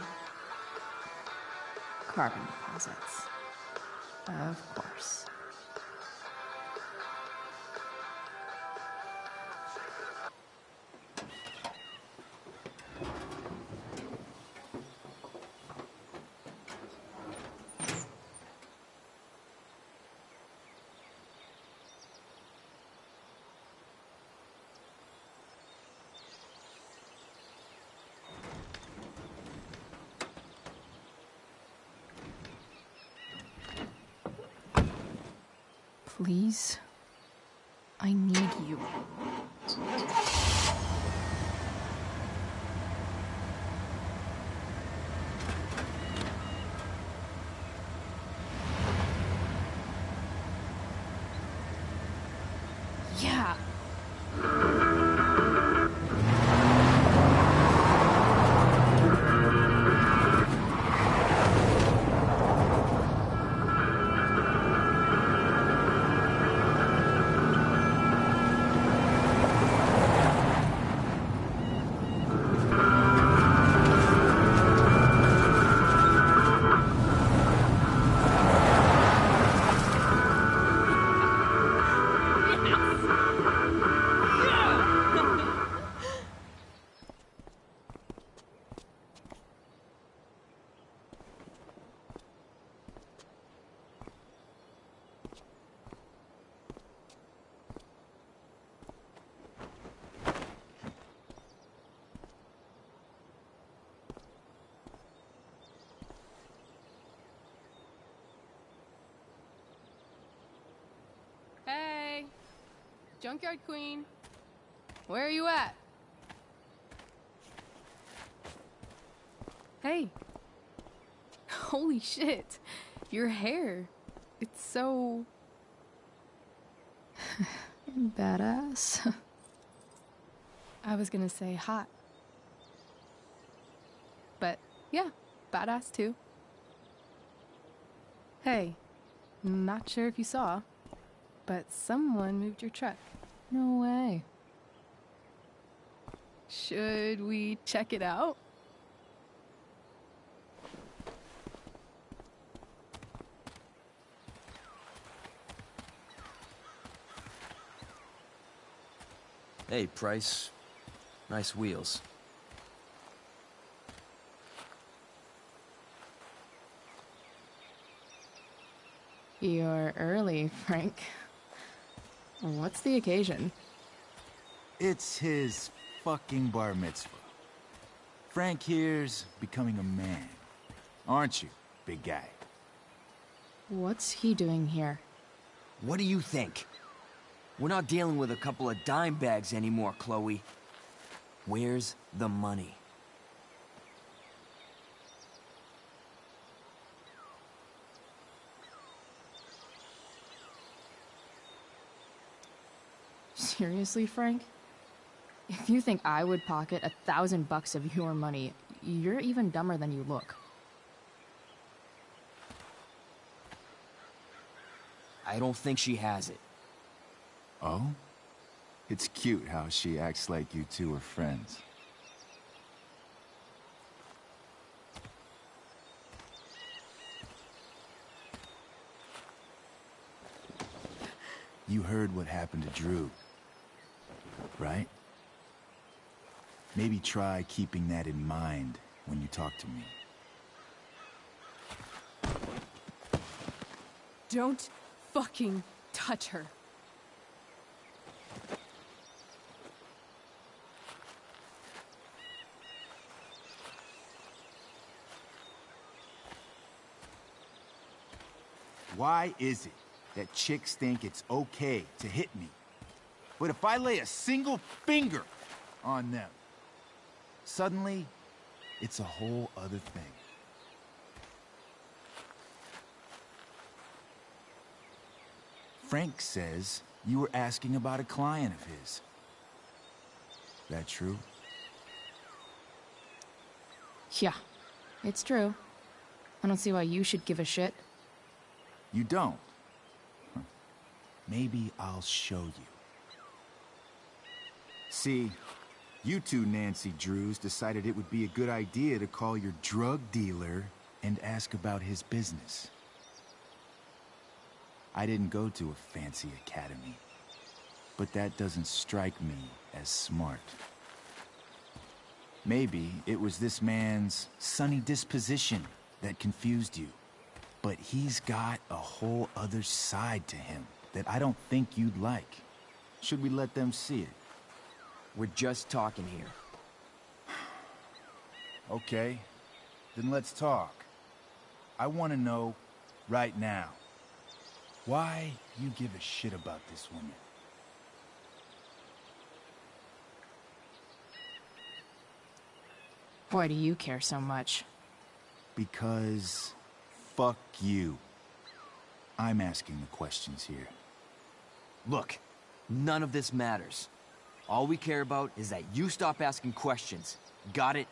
Carbon deposits. Of course. Please, I need you. Yeah. Junkyard Queen. Where are you at? Hey. Holy shit. Your hair. It's so... Badass. I was gonna say hot. But, yeah, badass too. Hey, not sure if you saw, but someone moved your truck. No way. Should we check it out? Hey, Price. Nice wheels. You're early, Frank. What's the occasion? It's his fucking bar mitzvah. Frank here's becoming a man. Aren't you, big guy? What's he doing here? What do you think? We're not dealing with a couple of dime bags anymore, Chloe. Where's the money? Seriously, Frank? If you think I would pocket $1,000 of your money, you're even dumber than you look. I don't think she has it. Oh? It's cute how she acts like you two are friends. You heard what happened to Drew, right? Maybe try keeping that in mind when you talk to me. Don't fucking touch her. Why is it that chicks think it's okay to hit me? But if I lay a single finger on them, suddenly, it's a whole other thing. Frank says you were asking about a client of his. That true? Yeah, it's true. I don't see why you should give a shit. You don't? Huh. Maybe I'll show you. See, you two Nancy Drews decided it would be a good idea to call your drug dealer and ask about his business. I didn't go to a fancy academy, but that doesn't strike me as smart. Maybe it was this man's sunny disposition that confused you, but he's got a whole other side to him that I don't think you'd like. Should we let them see it? We're just talking here. Okay, then let's talk. I want to know right now why you give a shit about this woman. Why do you care so much? Because fuck you. I'm asking the questions here. Look, none of this matters. All we care about is that you stop asking questions. Got it?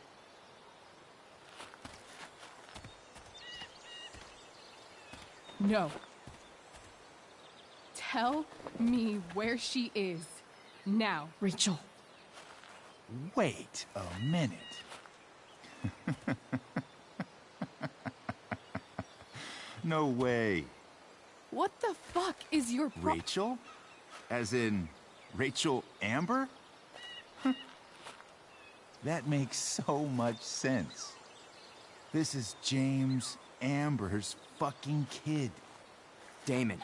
No. Tell me where she is. Now. Rachel. Wait a minute. No way. What the fuck is your Rachel? As in, Rachel Amber? That makes so much sense. This is James Amber's fucking kid. Damon.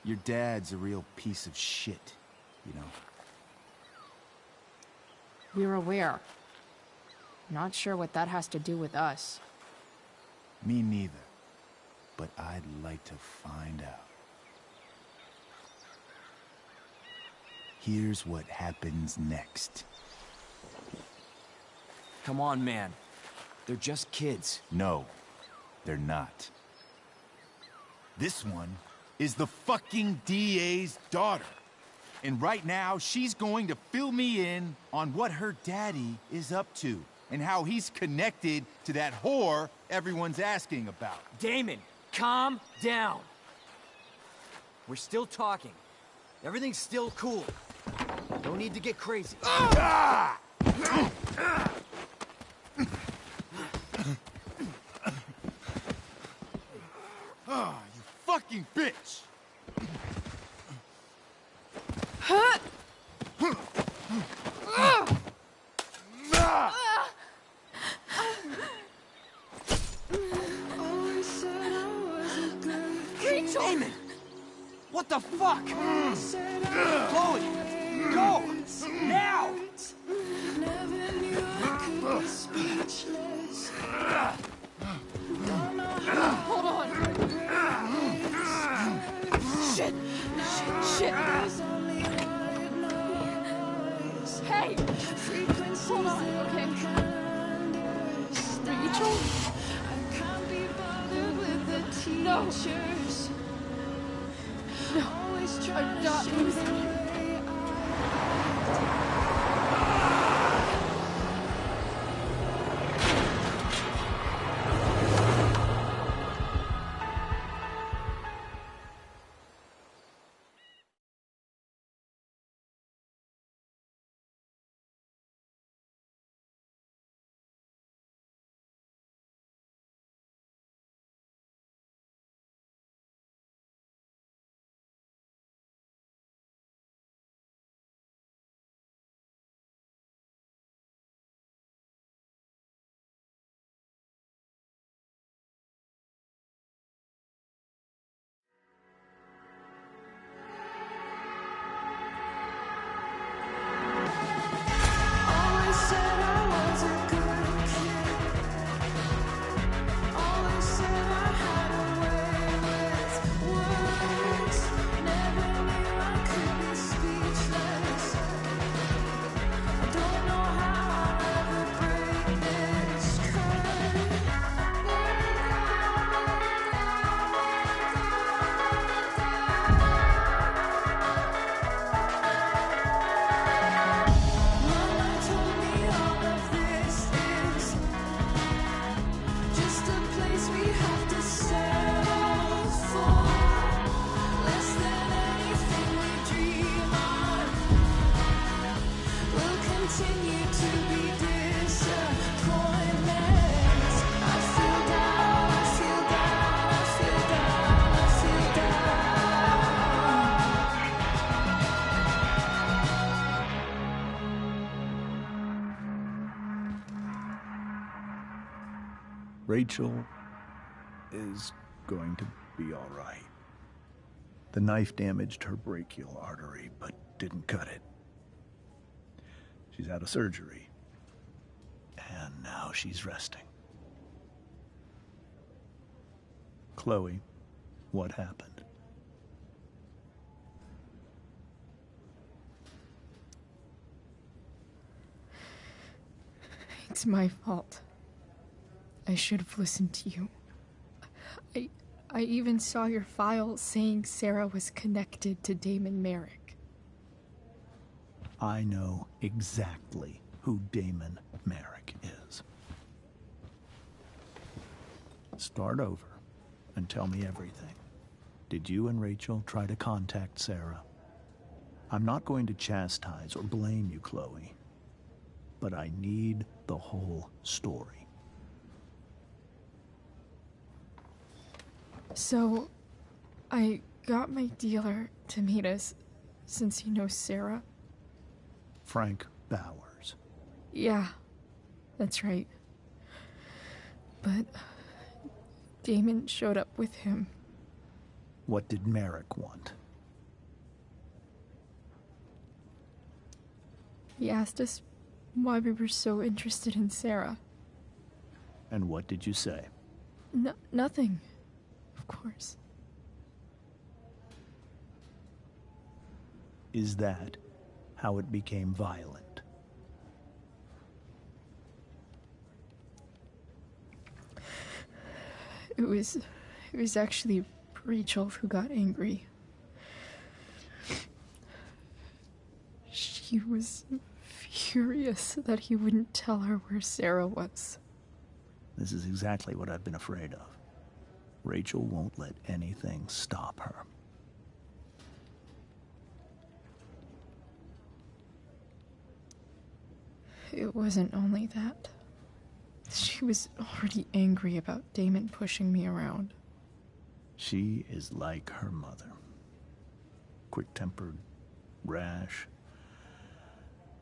Your dad's a real piece of shit, you know? We're aware. Not sure what that has to do with us. Me neither. But I'd like to find out. here's what happens next. Come on, man. They're just kids. No, they're not. This one is the fucking DA's daughter. And right now, she's going to fill me in on what her daddy is up to and how he's connected to that whore everyone's asking about. Damon, calm down. We're still talking. Everything's still cool. Don't need to get crazy. Ah! Ah, you fucking bitch! Rachel! Damon! What the fuck? Chloe! Go! Now! Hold on. Shit! Shit! Hey! Hold on, okay? Rachel? No! No, I'm not losing you. Rachel is going to be all right. The knife damaged her brachial artery, but didn't cut it. She's out of surgery, and now she's resting. Chloe, what happened? It's my fault. I should have listened to you. I even saw your file saying Sarah was connected to Damon Merrick. I know exactly who Damon Merrick is. Start over and tell me everything. Did you and Rachel try to contact Sarah? I'm not going to chastise or blame you, Chloe, but I need the whole story. So, I got my dealer to meet us, since he knows Sarah. Frank Bowers. Yeah, that's right. But Damon showed up with him. What did Merrick want? He asked us why we were so interested in Sarah. And what did you say? Nothing. Of course. Is that how it became violent. It was actually Rachel who got angry. She was furious that he wouldn't tell her where Sarah was. This is exactly what I've been afraid of. Rachel won't let anything stop her. It wasn't only that. She was already angry about Damon pushing me around. She is like her mother. Quick-tempered, rash.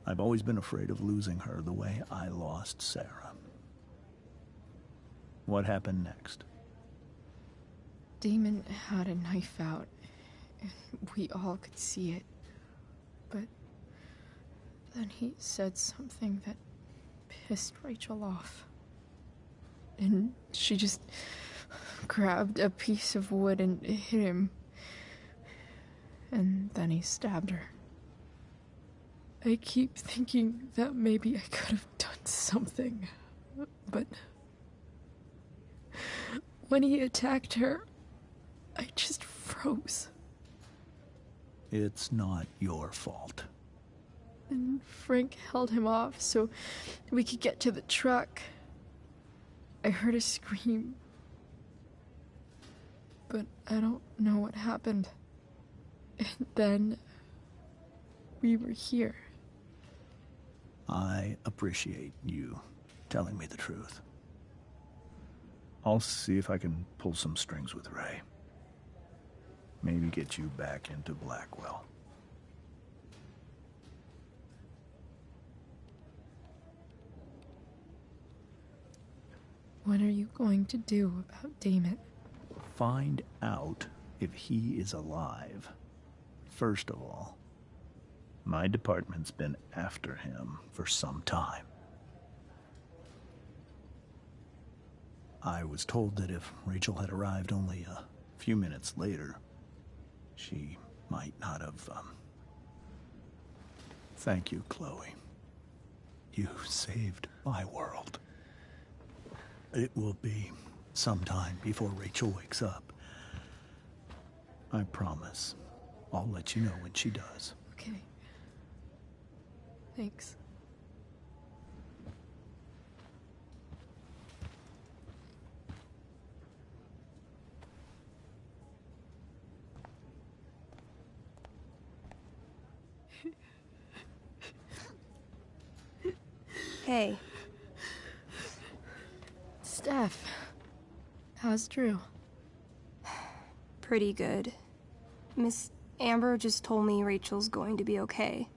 I've always been afraid of losing her the way I lost Sarah. What happened next? Damon had a knife out, and we all could see it. But then he said something that pissed Rachel off. And she just grabbed a piece of wood and hit him. And then he stabbed her. I keep thinking that maybe I could have done something, but when he attacked her, I just froze. It's not your fault. And Frank held him off so we could get to the truck. I heard a scream, but I don't know what happened. And then we were here. I appreciate you telling me the truth. I'll see if I can pull some strings with Ray. Maybe get you back into Blackwell. What are you going to do about Damon? Find out if he is alive. First of all, my department's been after him for some time. I was told that if Rachel had arrived only a few minutes later, she might not have, Thank you, Chloe. You saved my world. It will be some time before Rachel wakes up. I promise. I'll let you know when she does. Okay. Thanks. Hey. Steph, how's Drew? Pretty good. Miss Amber just told me Rachel's going to be okay.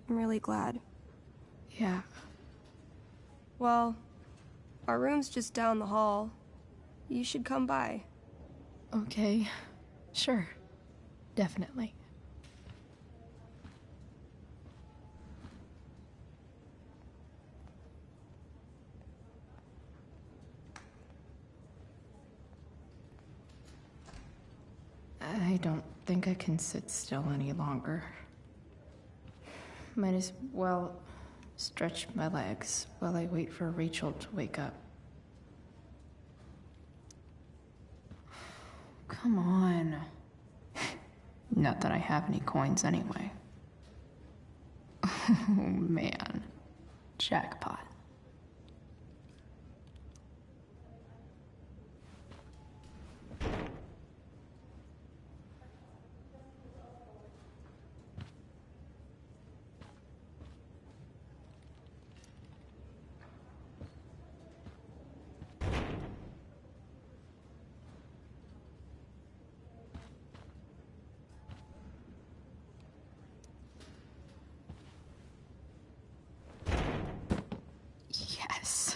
I'm really glad. Yeah. Well, our room's just down the hall. You should come by. Okay. Sure. Definitely. I don't think I can sit still any longer. Might as well stretch my legs while I wait for Rachel to wake up. Come on. Not that I have any coins anyway. Oh man. Jackpot. Yes.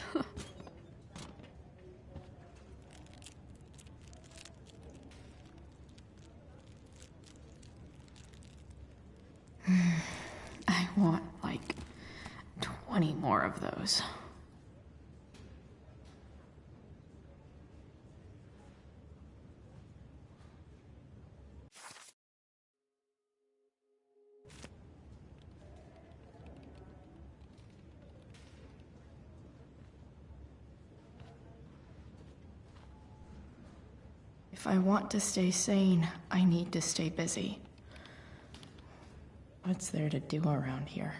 I want like 20 more of those. If I want to stay sane, I need to stay busy. What's there to do around here?